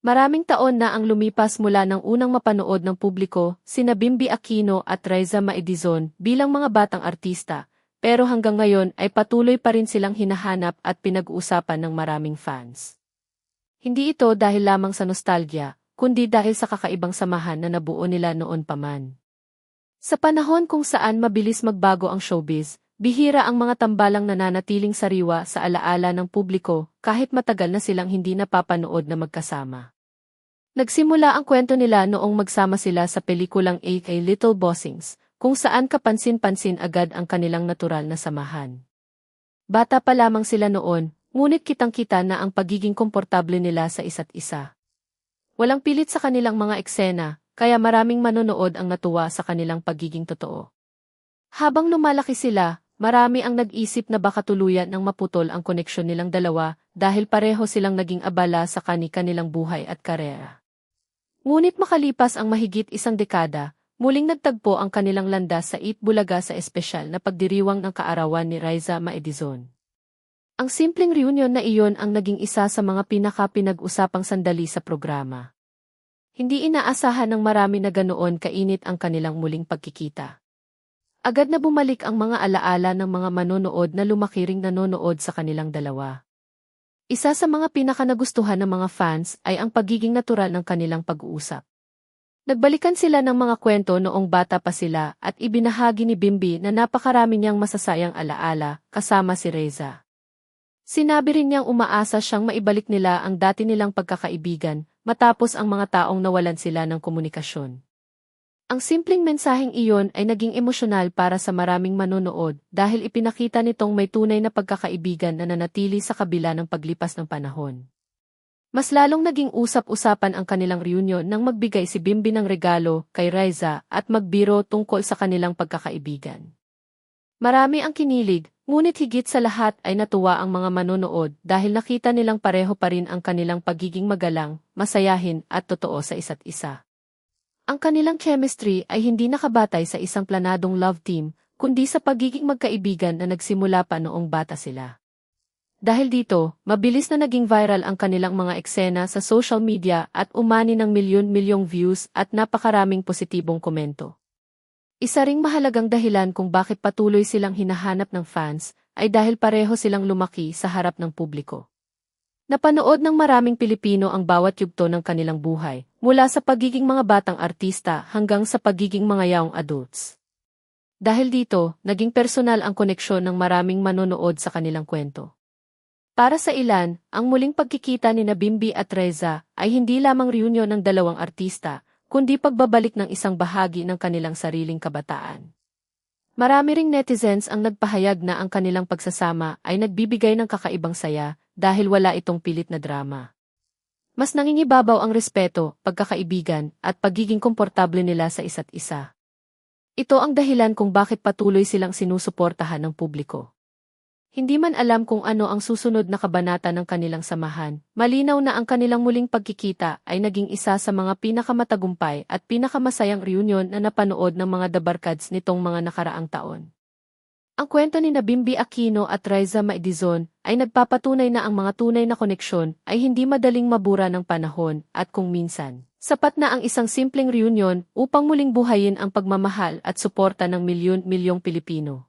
Maraming taon na ang lumipas mula ng unang mapanood ng publiko, sina Bimby Aquino at Raisa Maedizon bilang mga batang artista, pero hanggang ngayon ay patuloy pa rin silang hinahanap at pinag-uusapan ng maraming fans. Hindi ito dahil lamang sa nostalgia, kundi dahil sa kakaibang samahan na nabuo nila noon pa man. Sa panahon kung saan mabilis magbago ang showbiz, bihira ang mga tambalang nananatiling sariwa sa alaala ng publiko kahit matagal na silang hindi napapanood na magkasama. Nagsimula ang kwento nila noong magsama sila sa pelikulang A Little Bossings, kung saan kapansin-pansin agad ang kanilang natural na samahan. Bata pa lamang sila noon, ngunit kitang-kita na ang pagiging komportable nila sa isa't isa. Walang pilit sa kanilang mga eksena, kaya maraming manonood ang natuwa sa kanilang pagiging totoo. Habang lumalaki sila, marami ang nag-isip na baka tuluyan ng maputol ang koneksyon nilang dalawa dahil pareho silang naging abala sa kani-kanilang buhay at karera. Ngunit makalipas ang mahigit isang dekada, muling nagtagpo ang kanilang landas sa Eat Bulaga sa espesyal na pagdiriwang ng kaarawan ni Raisa Maedizon. Ang simpleng reunion na iyon ang naging isa sa mga pinaka-pinag-usapang sandali sa programa. Hindi inaasahan ng marami na ganoon kainit ang kanilang muling pagkikita. Agad na bumalik ang mga alaala ng mga manonood na lumaki ring nanonood sa kanilang dalawa. Isa sa mga pinakanagustuhan ng mga fans ay ang pagiging natural ng kanilang pag-uusap. Nagbalikan sila ng mga kwento noong bata pa sila at ibinahagi ni Bimby na napakarami niyang masasayang alaala kasama si Reza. Sinabi rin niyang umaasa siyang maibalik nila ang dati nilang pagkakaibigan matapos ang mga taong nawalan sila ng komunikasyon. Ang simpleng mensaheng iyon ay naging emosyonal para sa maraming manonood dahil ipinakita nitong may tunay na pagkakaibigan na nanatili sa kabila ng paglipas ng panahon. Mas lalong naging usap-usapan ang kanilang reunion nang magbigay si Bimby ng regalo kay Raisa at magbiro tungkol sa kanilang pagkakaibigan. Marami ang kinilig, ngunit higit sa lahat ay natuwa ang mga manonood dahil nakita nilang pareho pa rin ang kanilang pagiging magalang, masayahin at totoo sa isa't isa. Ang kanilang chemistry ay hindi nakabatay sa isang planadong love team, kundi sa pagiging magkaibigan na nagsimula pa noong bata sila. Dahil dito, mabilis na naging viral ang kanilang mga eksena sa social media at umani ng milyon-milyong views at napakaraming positibong komento. Isa ring mahalagang dahilan kung bakit patuloy silang hinahanap ng fans ay dahil pareho silang lumaki sa harap ng publiko. Napanood ng maraming Pilipino ang bawat yugto ng kanilang buhay, mula sa pagiging mga batang artista hanggang sa pagiging mga young adults. Dahil dito, naging personal ang koneksyon ng maraming manonood sa kanilang kwento. Para sa ilan, ang muling pagkikita ni Bimby at Reza ay hindi lamang reunion ng dalawang artista, kundi pagbabalik ng isang bahagi ng kanilang sariling kabataan. Marami ring netizens ang nagpahayag na ang kanilang pagsasama ay nagbibigay ng kakaibang saya dahil wala itong pilit na drama. Mas nangingibabaw ang respeto, pagkakaibigan, at pagiging komportable nila sa isa't isa. Ito ang dahilan kung bakit patuloy silang sinusuportahan ng publiko. Hindi man alam kung ano ang susunod na kabanata ng kanilang samahan, malinaw na ang kanilang muling pagkikita ay naging isa sa mga pinakamatagumpay at pinakamasayang reunion na napanood ng mga dabarkads nitong mga nakaraang taon. Ang kwento ni Bimby Aquino at Raisa Maedizon ay nagpapatunay na ang mga tunay na koneksyon ay hindi madaling mabura ng panahon at kung minsan, sapat na ang isang simpleng reunion upang muling buhayin ang pagmamahal at suporta ng milyon-milyong Pilipino.